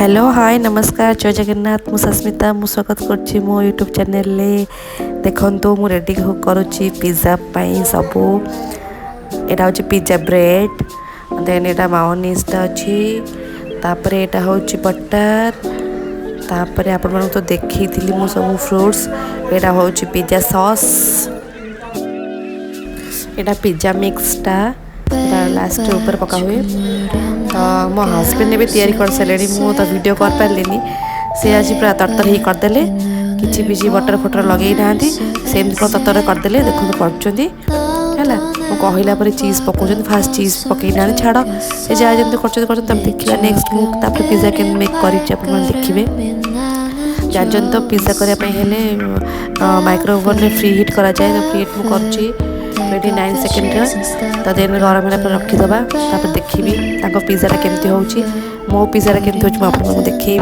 Hello hi नमस्कार जय जगन्नाथ मु सस्मिता मु स्वागत करछि मो यूट्यूब चैनल ले देखंतु मु रेडी करूछि पिज्जा पई सबू एटा होछि पिज्जा ब्रेड देन एटा मायोनीज ता अछि तापर एटा होछि बटर तापर आपण मन तो देखैथिली मु सब फ्रूट्स एटा होछि पिज्जा सॉस एटा पिज्जा मिक्स ता लास्ट ऊपर पका हुए तो मो हस्बैंड ने भी तैयारी कर सारे मु तो वीडियो कर पार्लिनी सी आज पूरा तरतर ही करदे किसी भी बटर फटर लगे ना सेमती कौन तरतर करदे देखते कर कहला पर चीज पकाउं फास्ट चीज पकई ना छाड़ से जहाँ जमी कर देखा नेक्स्ट मुझ पिज्जा के मेक कर देखिए जानते तो पिज्जा करने माइक्रोवेव में फ्री हिट कराए तो फ्री हिट मुझे 29 सेकेंड तो देन गरम है रखीदबा देखी पिज्जा केमती होची मो पिज्जा केमती हो आपको देखी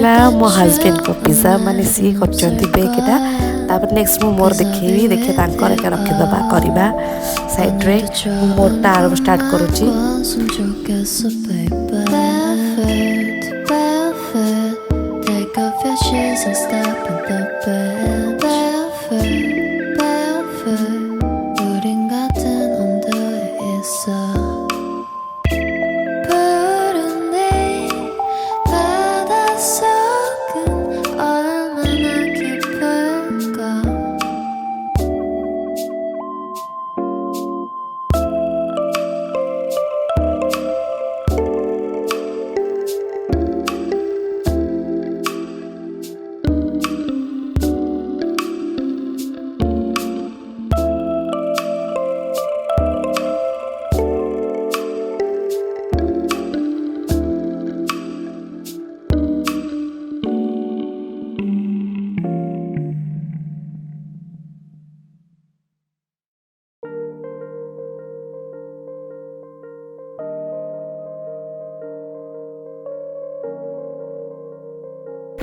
यहाँ मो हस्बैंड को पिज्जा माने सी कर बेक तापर नेक्स्ट मु मोर देखी देखिए रखीदबा करवा साइड रे मोरटा आरंभ स्टार्ट करुच्ची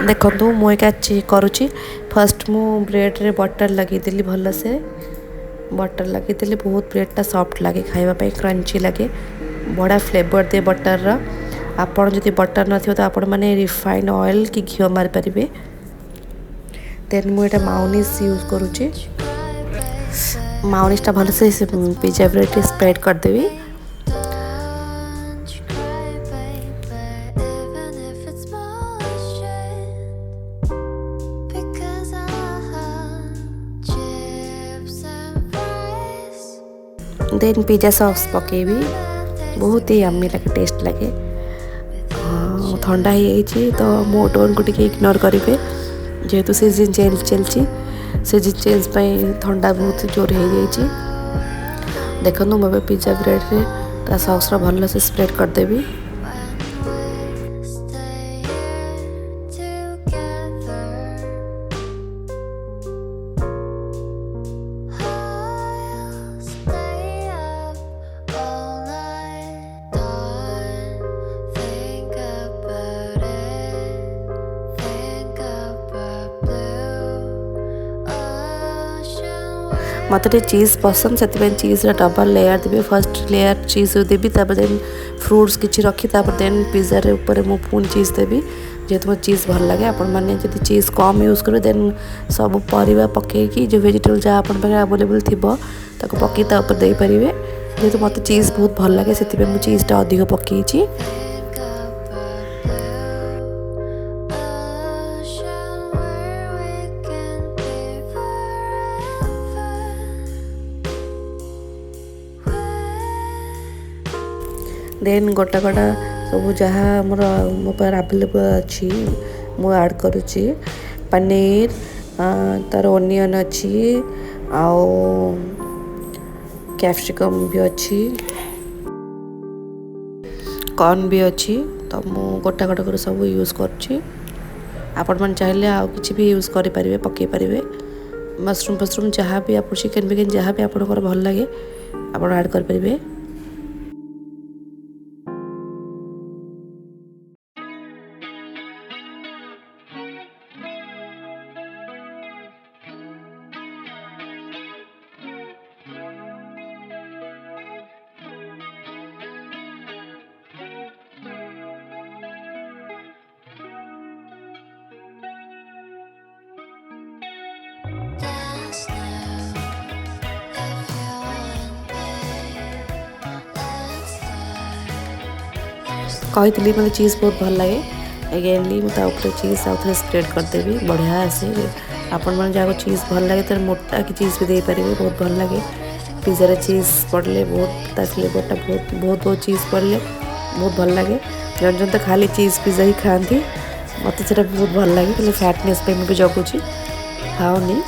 देखो मुझे करुच्ची फर्स्ट मु ब्रेड रे बटर लगे भल से बटर लगे बहुत ब्रेडटा सॉफ्ट लगे खावाई क्रंची लगे बड़ा फ्लेवर दे बटर आपण जदि बटर न तो आपण मैंने रिफाइंड ऑयल कि घी मारी पारे देन मुझे मायोनीज यूज करुच्ची मायोनीजटा भल से पिज्जा ब्रेड स्प्रेड करदेवी देन पिज्जा सॉस पकेबी बहुत ही यम्मी लगे टेस्ट लगे ठंडा ही तो मो टोन को टिके इग्नोर करेंगे जेहेतु सीजन चेंज चलती सीजन चेंज पर ठंडा बहुत जोर हो जाए देखो मुझे पिज्जा ब्रेड रे सॉस भल से स्प्रेड करदेवी मत चीज पसंद से चीज डबल लेयर देवी फर्स्ट लेयर चीज देवी देन फ्रूट्स किसी रखी देन पिज्जा रे ऊपर मु पुणी चीज देवी जेहेतु मत चीज भल लगे आपण मैंने जब चीज कम यूज करें देन सब परिवा पकईकी जो वेजिटेबल जहाँ आप अवेलेबल थी पकई दे पारे जेहेतु मत चीज बहुत भल लगे से मुझे चीजटा अधिक पकई देन गोटा गोटा सब जहाँ मोर मो पास अवेलेबल अच्छी मु ऐड करुच्ची पनीर तार ओनियन अच्छी आओ कैप्सिकम भी अच्छी कॉर्न भी अच्छी तो मु गोटा गोटा कर सब यूज कर आपण मन चाहिले आ किछि भी यूज करि परिबे पके परिबे मशरूम जहाँ भी आप चिकेन बिकेन जहाँ भी आपको भल लगे आप ऐड कर परिबे। कही मतलब चीज़ बहुत भल लगे अगेनली मुझे ऊपर चीज़ आउ थे स्प्रेड करदेवी बढ़िया आसे आपण मैंने जहाँ चीज़ भल लगे तो मोटा की चीज़ भी दे पारे बहुत भल लगे पिज्जा चीज़ पड़े बहुत ता फ्लेवरटा बहुत बहुत बहुत चीज़ पड़े बहुत भल लगे जन जन तो खाली चीज़ पिज्जा ही खाती मत से बहुत भल लगे फैटनेस पे भी जगुची खाओनी।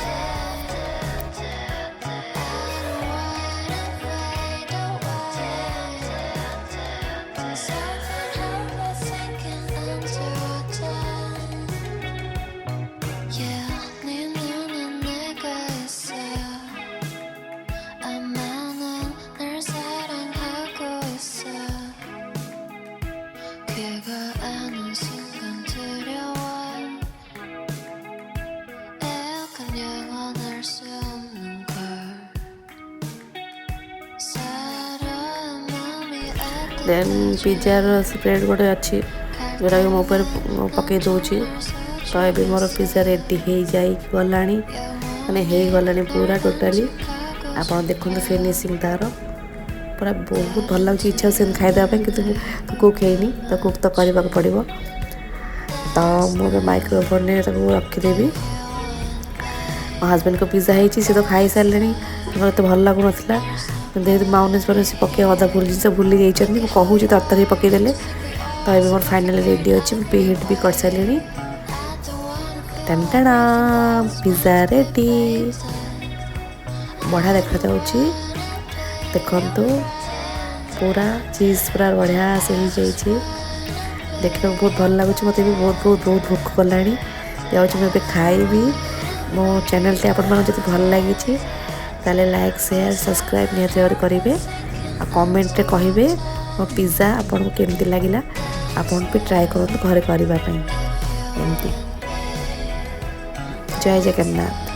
देन पिज्जार स्प्रेड गोटे अच्छी जोटा कि मो पकई दूची तो ये मोर पिज्जा रेडी हो जाए गला माने हो गला पूरा टोटाली आप देखते फिनिशिंग तार पूरा बहुत भल लगे इच्छा से खाईदेप कि कुक है तो कुक तो करने पड़ो तो मुझे माइक्रोफोन में रखीदेवी मो हजबैंड को पिज्जा होती सी तो खाई सारे तो भल लगुन जेहतु माउनेज से पके अदा भूल जिन भूली जाइए कहूँ तरतरी पकईदे तो ये मोर फाइनाली रेडी अच्छी हिट भी कर सारे टना पिज्जा रेडी बढ़िया देखा जाऊँगी देखु पूरा चीज पूरा बढ़िया से हो जाइए देखने को बहुत भल लगुच मत भी बहुत बहुत बहुत भोक कला मुझे खाइबी मो चैनल टे आप भल लगी ताले लाइक शेयर सब्सक्राइब निहत करेंगे आ कमेंट रे कहिबे मो पिज्जा आपन को केमती लागिला आपन भी ट्राई करते घरे करने जय जगन्नाथ।